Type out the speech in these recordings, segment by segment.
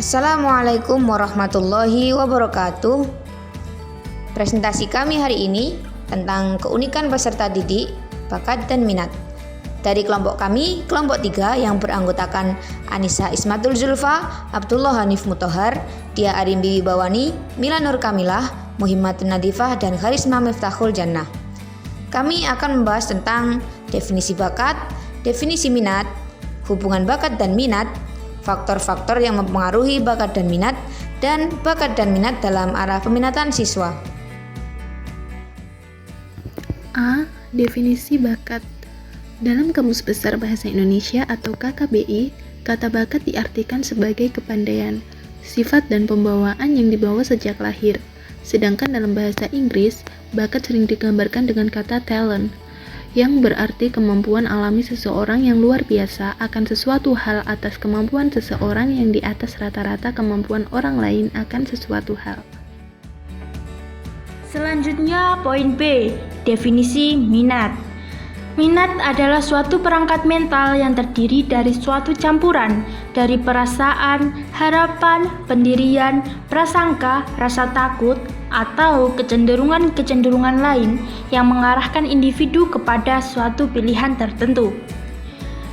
Assalamualaikum warahmatullahi wabarakatuh. Presentasi kami hari ini tentang keunikan peserta didik, bakat dan minat. Dari kelompok kami, kelompok 3 yang beranggotakan Anissa Ismatul Zulfa, Abdullah Hanif Mutahar, Dia Arimbi Wibawani, Mila Nur Kamilah, Muhimmatun Nadifah, dan Karisma Miftahul Jannah. Kami akan membahas tentang definisi bakat, definisi minat, hubungan bakat dan minat, faktor-faktor yang mempengaruhi bakat dan minat, dan bakat dan minat dalam arah peminatan siswa. A. Definisi bakat. Dalam Kamus Besar Bahasa Indonesia atau KKBI, kata bakat diartikan sebagai kepandaian, sifat dan pembawaan yang dibawa sejak lahir. Sedangkan dalam bahasa Inggris, bakat sering digambarkan dengan kata talent, yang berarti kemampuan alami seseorang yang luar biasa akan sesuatu hal atas kemampuan seseorang yang di atas rata-rata kemampuan orang lain akan sesuatu hal. Selanjutnya poin B, definisi minat. Minat adalah suatu perangkat mental yang terdiri dari suatu campuran dari perasaan, harapan, pendirian, prasangka, rasa takut, atau kecenderungan-kecenderungan lain yang mengarahkan individu kepada suatu pilihan tertentu.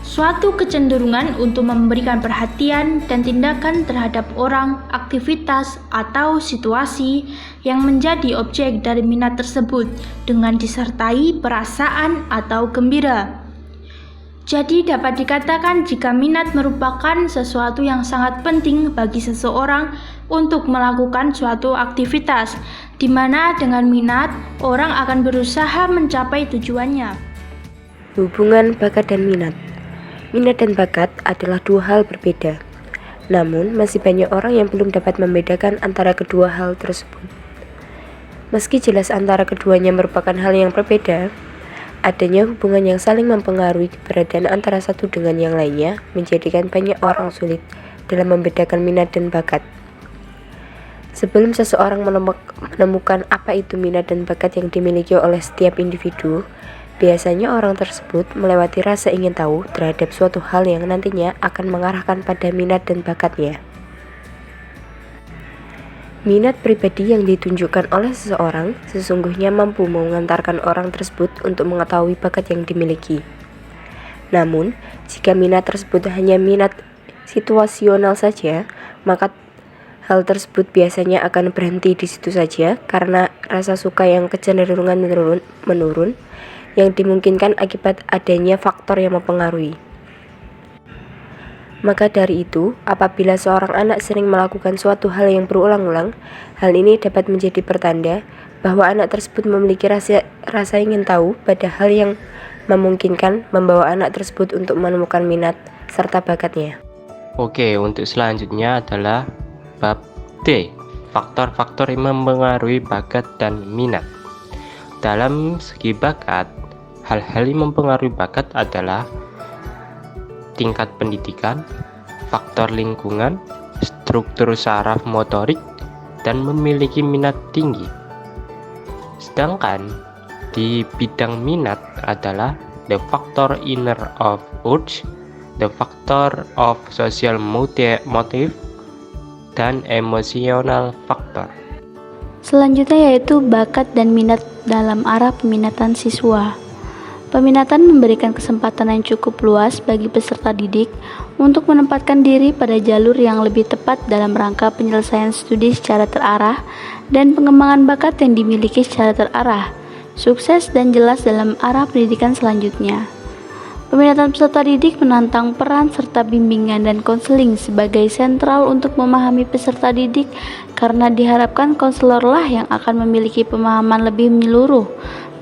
Suatu kecenderungan untuk memberikan perhatian dan tindakan terhadap orang, aktivitas, atau situasi yang menjadi objek dari minat tersebut dengan disertai perasaan atau gembira. Jadi dapat dikatakan jika minat merupakan sesuatu yang sangat penting bagi seseorang untuk melakukan suatu aktivitas, di mana dengan minat orang akan berusaha mencapai tujuannya. Hubungan bakat dan minat. Minat dan bakat adalah dua hal berbeda. Namun, masih banyak orang yang belum dapat membedakan antara kedua hal tersebut. Meski jelas antara keduanya merupakan hal yang berbeda, adanya hubungan yang saling mempengaruhi keberadaan antara satu dengan yang lainnya menjadikan banyak orang sulit dalam membedakan minat dan bakat. Sebelum seseorang menemukan apa itu minat dan bakat yang dimiliki oleh setiap individu, biasanya orang tersebut melewati rasa ingin tahu terhadap suatu hal yang nantinya akan mengarahkan pada minat dan bakatnya. Minat pribadi yang ditunjukkan oleh seseorang sesungguhnya mampu mengantarkan orang tersebut untuk mengetahui bakat yang dimiliki. Namun, jika minat tersebut hanya minat situasional saja, maka hal tersebut biasanya akan berhenti di situ saja karena rasa suka yang kecenderungan menurun yang dimungkinkan akibat adanya faktor yang mempengaruhi. Maka dari itu, apabila seorang anak sering melakukan suatu hal yang berulang-ulang, hal ini dapat menjadi pertanda bahwa anak tersebut memiliki rasa ingin tahu pada hal yang memungkinkan membawa anak tersebut untuk menemukan minat serta bakatnya. Oke, untuk selanjutnya adalah bab D, faktor-faktor yang mempengaruhi bakat dan minat. Dalam segi bakat, hal-hal yang mempengaruhi bakat adalah tingkat pendidikan, faktor lingkungan, struktur saraf motorik, dan memiliki minat tinggi. Sedangkan di bidang minat adalah the factor inner of urge, the factor of social motive, dan emotional factor. Selanjutnya yaitu bakat dan minat dalam arah peminatan siswa. Peminatan memberikan kesempatan yang cukup luas bagi peserta didik untuk menempatkan diri pada jalur yang lebih tepat dalam rangka penyelesaian studi secara terarah dan pengembangan bakat yang dimiliki secara terarah, sukses dan jelas dalam arah pendidikan selanjutnya. Peminatan peserta didik menantang peran serta bimbingan dan konseling sebagai sentral untuk memahami peserta didik karena diharapkan konselorlah yang akan memiliki pemahaman lebih menyeluruh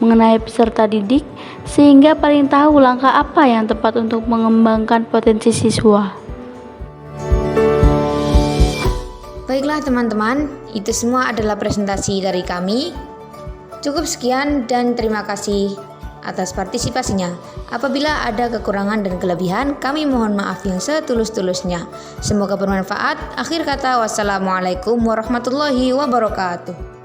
mengenai peserta didik sehingga paling tahu langkah apa yang tepat untuk mengembangkan potensi siswa. Baiklah teman-teman, itu semua adalah presentasi dari kami. Cukup sekian dan terima kasih atas partisipasinya. Apabila ada kekurangan dan kelebihan, kami mohon maaf yang setulus-tulusnya. Semoga bermanfaat. Akhir kata, wassalamualaikum warahmatullahi wabarakatuh.